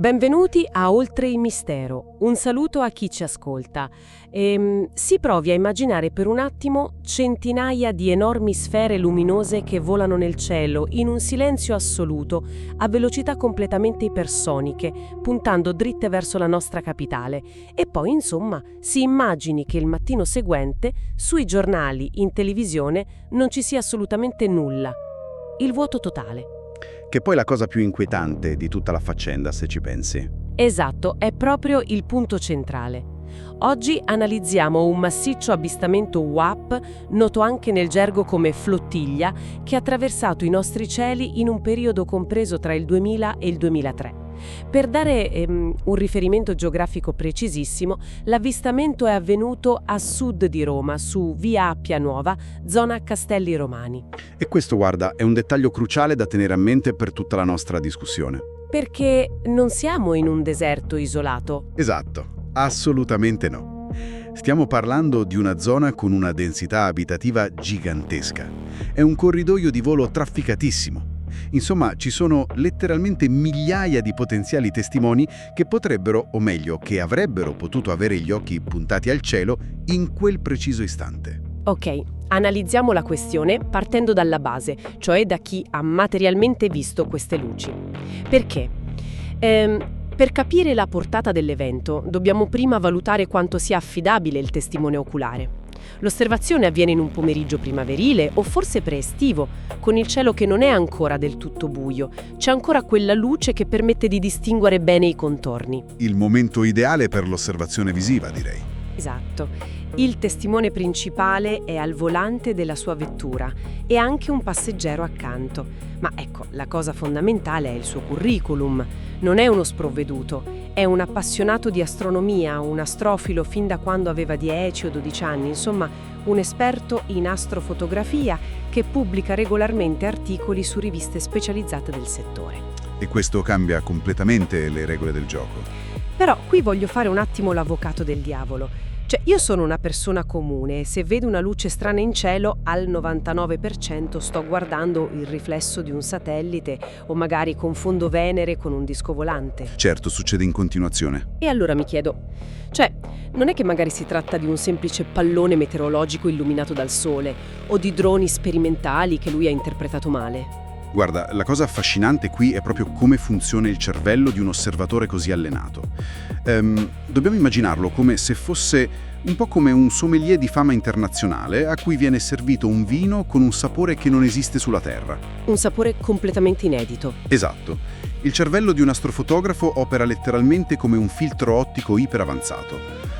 Benvenuti a Oltre il Mistero. Un saluto a chi ci ascolta. Si provi a immaginare per un attimo centinaia di enormi sfere luminose che volano nel cielo in un silenzio assoluto, a velocità completamente ipersoniche, puntando dritte verso la nostra capitale. E poi, insomma, si immagini che il mattino seguente, sui giornali, in televisione, non ci sia assolutamente nulla. Il vuoto totale. Che poi è la cosa più inquietante di tutta la faccenda, se ci pensi. Esatto, è proprio il punto centrale. Oggi analizziamo un massiccio avvistamento UAP, noto anche nel gergo come flottiglia, che ha attraversato i nostri cieli in un periodo compreso tra il 2000 e il 2003. Per dare un riferimento geografico precisissimo, l'avvistamento è avvenuto a sud di Roma, su via Appia Nuova, zona Castelli Romani. E questo, guarda, è un dettaglio cruciale da tenere a mente per tutta la nostra discussione. Perché non siamo in un deserto isolato. Esatto, assolutamente no. Stiamo parlando di una zona con una densità abitativa gigantesca. È un corridoio di volo trafficatissimo. Insomma, ci sono letteralmente migliaia di potenziali testimoni che potrebbero, o meglio, che avrebbero potuto avere gli occhi puntati al cielo in quel preciso istante. Ok, analizziamo la questione partendo dalla base, cioè da chi ha materialmente visto queste luci. Perché? Per capire la portata dell'evento, dobbiamo prima valutare quanto sia affidabile il testimone oculare. L'osservazione avviene in un pomeriggio primaverile o forse preestivo, con il cielo che non è ancora del tutto buio. C'è ancora quella luce che permette di distinguere bene i contorni. Il momento ideale per l'osservazione visiva, direi. Esatto. Il testimone principale è al volante della sua vettura e anche un passeggero accanto. Ma ecco, la cosa fondamentale è il suo curriculum. Non è uno sprovveduto, è un appassionato di astronomia, un astrofilo fin da quando aveva 10 o 12 anni, insomma, un esperto in astrofotografia che pubblica regolarmente articoli su riviste specializzate del settore. E questo cambia completamente le regole del gioco. Però qui voglio fare un attimo l'avvocato del diavolo. Cioè, io sono una persona comune e se vedo una luce strana in cielo, al 99% sto guardando il riflesso di un satellite o magari confondo Venere con un disco volante. Certo, succede in continuazione. E allora mi chiedo, non è che magari si tratta di un semplice pallone meteorologico illuminato dal sole o di droni sperimentali che lui ha interpretato male? Guarda, la cosa affascinante qui è proprio come funziona il cervello di un osservatore così allenato. Dobbiamo immaginarlo come se fosse un po' come un sommelier di fama internazionale a cui viene servito un vino con un sapore che non esiste sulla Terra. Un sapore completamente inedito. Esatto. Il cervello di un astrofotografo opera letteralmente come un filtro ottico iperavanzato.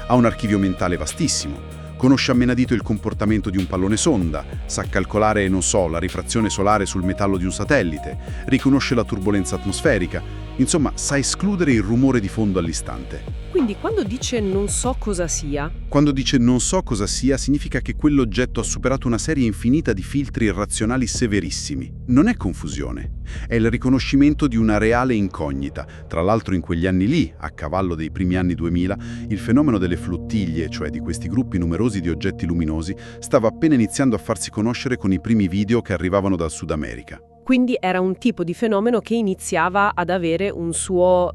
Ha un archivio mentale vastissimo. Conosce a menadito il comportamento di un pallone sonda, sa calcolare, la rifrazione solare sul metallo di un satellite, riconosce la turbolenza atmosferica, insomma, sa escludere il rumore di fondo all'istante. Quindi quando dice non so cosa sia? Quando dice non so cosa sia, significa che quell'oggetto ha superato una serie infinita di filtri irrazionali severissimi. Non è confusione, è il riconoscimento di una reale incognita. Tra l'altro in quegli anni lì, a cavallo dei primi anni 2000, il fenomeno delle flottiglie, cioè di questi gruppi numerosi di oggetti luminosi, stava appena iniziando a farsi conoscere con i primi video che arrivavano dal Sud America. Quindi era un tipo di fenomeno che iniziava ad avere un suo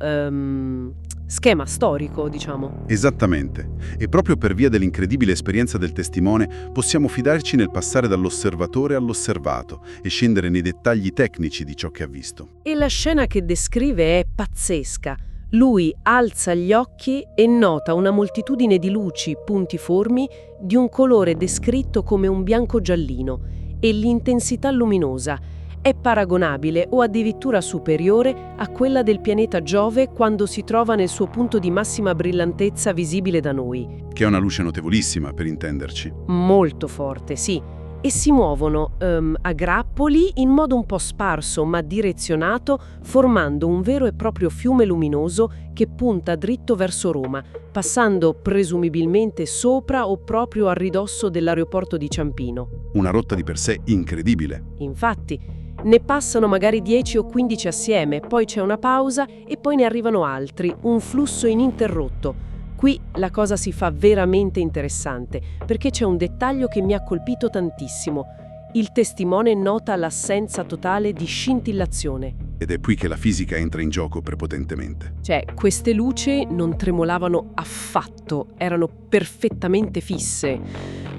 schema storico, diciamo. Esattamente. E proprio per via dell'incredibile esperienza del testimone possiamo fidarci nel passare dall'osservatore all'osservato e scendere nei dettagli tecnici di ciò che ha visto. E la scena che descrive è pazzesca. Lui alza gli occhi e nota una moltitudine di luci puntiformi di un colore descritto come un bianco giallino e l'intensità luminosa è paragonabile o addirittura superiore a quella del pianeta Giove quando si trova nel suo punto di massima brillantezza visibile da noi. Che è una luce notevolissima, per intenderci. Molto forte, sì. E si muovono a grappoli in modo un po' sparso ma direzionato, formando un vero e proprio fiume luminoso che punta dritto verso Roma, passando presumibilmente sopra o proprio a ridosso dell'aeroporto di Ciampino. Una rotta di per sé incredibile. Infatti, ne passano magari 10 o 15 assieme, poi c'è una pausa e poi ne arrivano altri, un flusso ininterrotto. Qui la cosa si fa veramente interessante, perché c'è un dettaglio che mi ha colpito tantissimo. Il testimone nota l'assenza totale di scintillazione. Ed è qui che la fisica entra in gioco prepotentemente. Cioè, queste luci non tremolavano affatto, erano perfettamente fisse.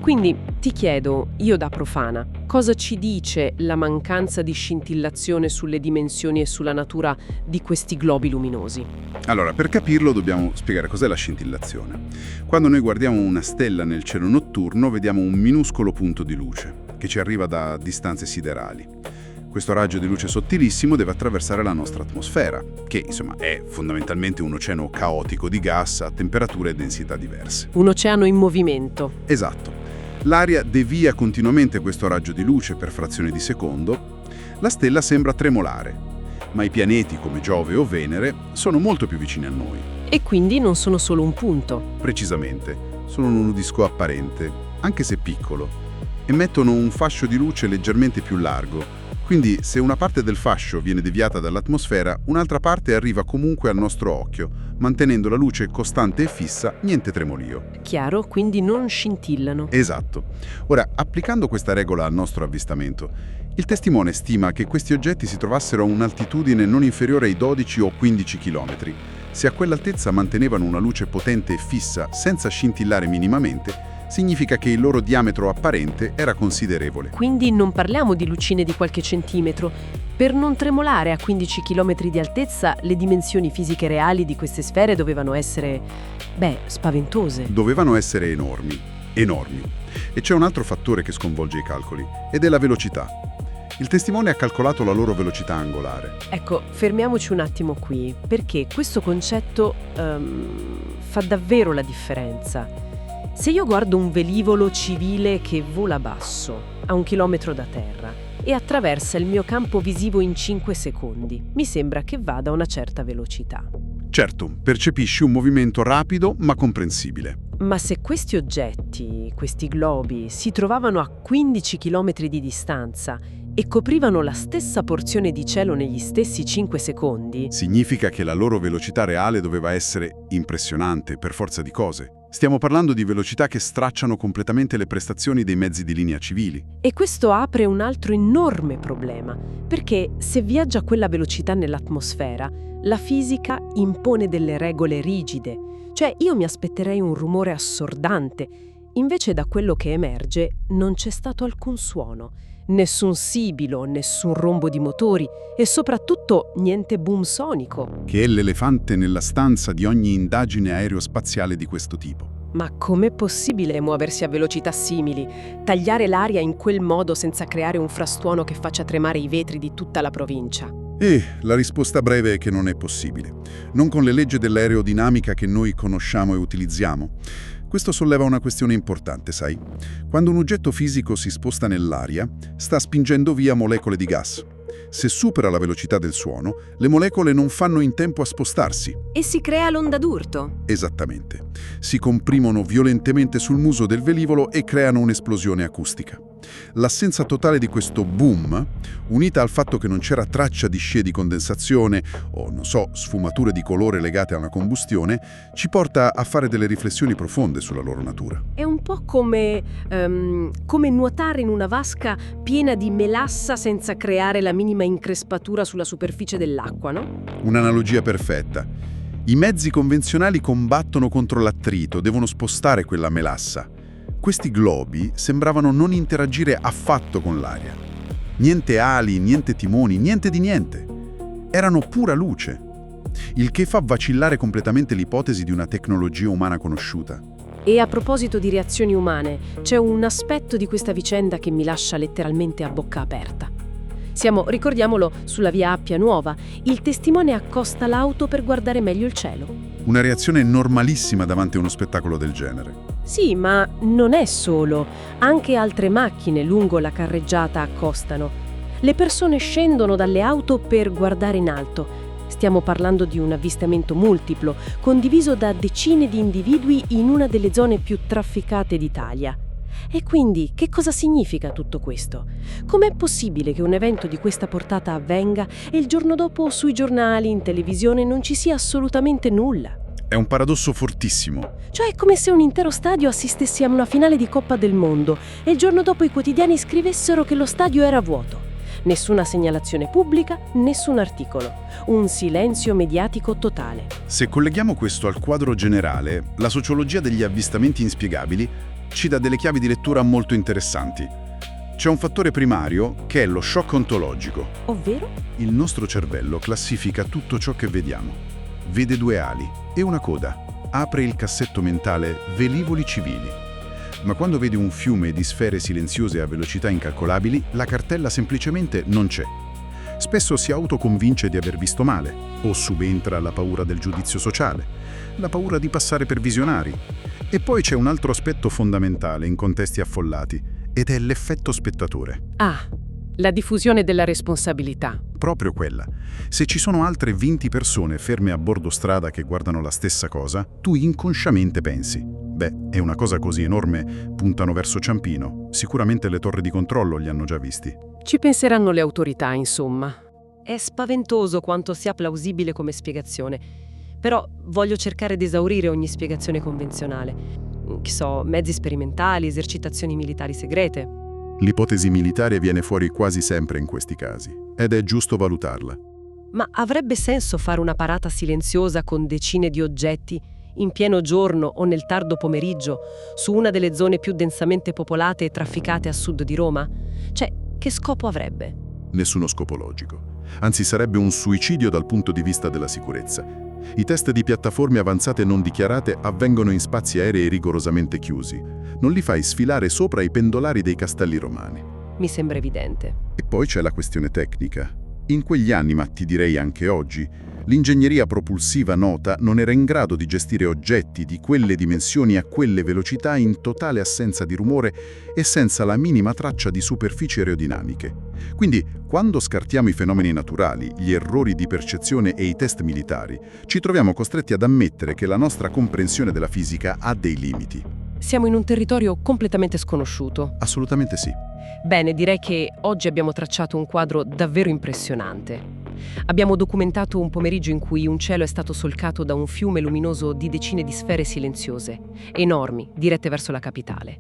Quindi ti chiedo, io da profana, cosa ci dice la mancanza di scintillazione sulle dimensioni e sulla natura di questi globi luminosi? Allora, per capirlo dobbiamo spiegare cos'è la scintillazione. Quando noi guardiamo una stella nel cielo notturno, vediamo un minuscolo punto di luce che ci arriva da distanze siderali. Questo raggio di luce sottilissimo deve attraversare la nostra atmosfera, che insomma è fondamentalmente un oceano caotico di gas a temperature e densità diverse. Un oceano in movimento. Esatto. L'aria devia continuamente questo raggio di luce per frazioni di secondo. La stella sembra tremolare, ma i pianeti come Giove o Venere sono molto più vicini a noi. E quindi non sono solo un punto. Precisamente, sono un disco apparente, anche se piccolo. Emettono un fascio di luce leggermente più largo. Quindi, se una parte del fascio viene deviata dall'atmosfera, un'altra parte arriva comunque al nostro occhio, mantenendo la luce costante e fissa, niente tremolio. Chiaro, quindi non scintillano. Esatto. Ora, applicando questa regola al nostro avvistamento, il testimone stima che questi oggetti si trovassero a un'altitudine non inferiore ai 12 o 15 km. Se a quell'altezza mantenevano una luce potente e fissa senza scintillare minimamente, significa che il loro diametro apparente era considerevole. Quindi non parliamo di lucine di qualche centimetro. Per non tremolare a 15 km di altezza, le dimensioni fisiche reali di queste sfere dovevano essere, spaventose. Dovevano essere enormi, enormi. E c'è un altro fattore che sconvolge i calcoli, ed è la velocità. Il testimone ha calcolato la loro velocità angolare. Ecco, fermiamoci un attimo qui, perché questo concetto fa davvero la differenza. Se io guardo un velivolo civile che vola basso, a 1 chilometro da terra, e attraversa il mio campo visivo in 5 secondi, mi sembra che vada a una certa velocità. Certo, percepisci un movimento rapido ma comprensibile. Ma se questi oggetti, questi globi, si trovavano a 15 chilometri di distanza e coprivano la stessa porzione di cielo negli stessi 5 secondi... Significa che la loro velocità reale doveva essere impressionante per forza di cose. Stiamo parlando di velocità che stracciano completamente le prestazioni dei mezzi di linea civili. E questo apre un altro enorme problema, perché se viaggia a quella velocità nell'atmosfera, la fisica impone delle regole rigide. Cioè, io mi aspetterei un rumore assordante. Invece da quello che emerge non c'è stato alcun suono. Nessun sibilo, nessun rombo di motori e soprattutto niente boom sonico. Che è l'elefante nella stanza di ogni indagine aerospaziale di questo tipo. Ma com'è possibile muoversi a velocità simili, tagliare l'aria in quel modo senza creare un frastuono che faccia tremare i vetri di tutta la provincia? La risposta breve è che non è possibile. Non con le leggi dell'aerodinamica che noi conosciamo e utilizziamo. Questo solleva una questione importante, sai? Quando un oggetto fisico si sposta nell'aria, sta spingendo via molecole di gas. Se supera la velocità del suono, le molecole non fanno in tempo a spostarsi. E si crea l'onda d'urto. Esattamente. Si comprimono violentemente sul muso del velivolo e creano un'esplosione acustica. L'assenza totale di questo boom, unita al fatto che non c'era traccia di scie di condensazione o, sfumature di colore legate a una combustione, ci porta a fare delle riflessioni profonde sulla loro natura. È un po' come nuotare in una vasca piena di melassa senza creare la minima increspatura sulla superficie dell'acqua, no? Un'analogia perfetta. I mezzi convenzionali combattono contro l'attrito, devono spostare quella melassa. Questi globi sembravano non interagire affatto con l'aria. Niente ali, niente timoni, niente di niente. Erano pura luce, il che fa vacillare completamente l'ipotesi di una tecnologia umana conosciuta. E a proposito di reazioni umane, c'è un aspetto di questa vicenda che mi lascia letteralmente a bocca aperta. Siamo, ricordiamolo, sulla via Appia Nuova. Il testimone accosta l'auto per guardare meglio il cielo. Una reazione normalissima davanti a uno spettacolo del genere. Sì, ma non è solo. Anche altre macchine lungo la carreggiata accostano. Le persone scendono dalle auto per guardare in alto. Stiamo parlando di un avvistamento multiplo, condiviso da decine di individui in una delle zone più trafficate d'Italia. E quindi, che cosa significa tutto questo? Com'è possibile che un evento di questa portata avvenga e il giorno dopo sui giornali, in televisione, non ci sia assolutamente nulla? È un paradosso fortissimo. Cioè è come se un intero stadio assistesse a una finale di Coppa del Mondo e il giorno dopo i quotidiani scrivessero che lo stadio era vuoto. Nessuna segnalazione pubblica, nessun articolo. Un silenzio mediatico totale. Se colleghiamo questo al quadro generale, la sociologia degli avvistamenti inspiegabili ci dà delle chiavi di lettura molto interessanti. C'è un fattore primario che è lo shock ontologico. Ovvero? Il nostro cervello classifica tutto ciò che vediamo. Vede due ali e una coda. Apre il cassetto mentale velivoli civili. Ma quando vede un fiume di sfere silenziose a velocità incalcolabili, la cartella semplicemente non c'è. Spesso si autoconvince di aver visto male, o subentra la paura del giudizio sociale, la paura di passare per visionari. E poi c'è un altro aspetto fondamentale in contesti affollati, ed è l'effetto spettatore. Ah, la diffusione della responsabilità. Proprio quella. Se ci sono altre 20 persone ferme a bordo strada che guardano la stessa cosa, tu inconsciamente pensi: beh, è una cosa così enorme, puntano verso Ciampino. Sicuramente le torri di controllo li hanno già visti. Ci penseranno le autorità, insomma. È spaventoso quanto sia plausibile come spiegazione. Però voglio cercare di esaurire ogni spiegazione convenzionale. Che so, mezzi sperimentali, esercitazioni militari segrete. L'ipotesi militare viene fuori quasi sempre in questi casi, ed è giusto valutarla. Ma avrebbe senso fare una parata silenziosa con decine di oggetti in pieno giorno o nel tardo pomeriggio su una delle zone più densamente popolate e trafficate a sud di Roma? Cioè, che scopo avrebbe? Nessuno scopo logico. Anzi, sarebbe un suicidio dal punto di vista della sicurezza. I test di piattaforme avanzate non dichiarate avvengono in spazi aerei rigorosamente chiusi. Non li fai sfilare sopra i pendolari dei castelli romani. Mi sembra evidente. E poi c'è la questione tecnica. In quegli anni, ma ti direi anche oggi, l'ingegneria propulsiva nota non era in grado di gestire oggetti di quelle dimensioni a quelle velocità in totale assenza di rumore e senza la minima traccia di superfici aerodinamiche. Quindi, quando scartiamo i fenomeni naturali, gli errori di percezione e i test militari, ci troviamo costretti ad ammettere che la nostra comprensione della fisica ha dei limiti. Siamo in un territorio completamente sconosciuto. Assolutamente sì. Bene, direi che oggi abbiamo tracciato un quadro davvero impressionante. Abbiamo documentato un pomeriggio in cui un cielo è stato solcato da un fiume luminoso di decine di sfere silenziose, enormi, dirette verso la capitale.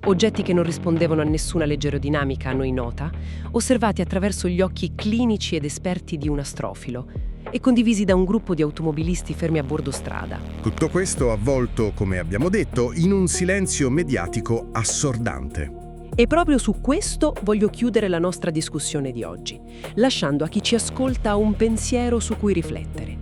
Oggetti che non rispondevano a nessuna legge aerodinamica a noi nota, osservati attraverso gli occhi clinici ed esperti di un astrofilo e condivisi da un gruppo di automobilisti fermi a bordo strada. Tutto questo avvolto, come abbiamo detto, in un silenzio mediatico assordante. E proprio su questo voglio chiudere la nostra discussione di oggi, lasciando a chi ci ascolta un pensiero su cui riflettere.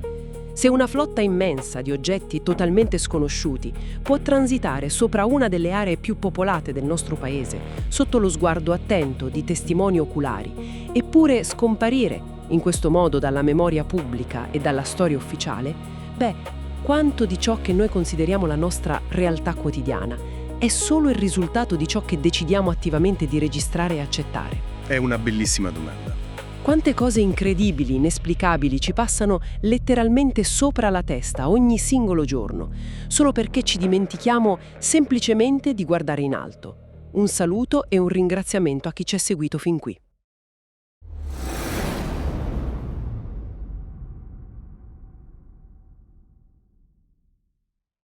Se una flotta immensa di oggetti totalmente sconosciuti può transitare sopra una delle aree più popolate del nostro paese, sotto lo sguardo attento di testimoni oculari, eppure scomparire in questo modo dalla memoria pubblica e dalla storia ufficiale, beh, quanto di ciò che noi consideriamo la nostra realtà quotidiana è solo il risultato di ciò che decidiamo attivamente di registrare e accettare? È una bellissima domanda. Quante cose incredibili, inesplicabili ci passano letteralmente sopra la testa ogni singolo giorno, solo perché ci dimentichiamo semplicemente di guardare in alto. Un saluto e un ringraziamento a chi ci ha seguito fin qui.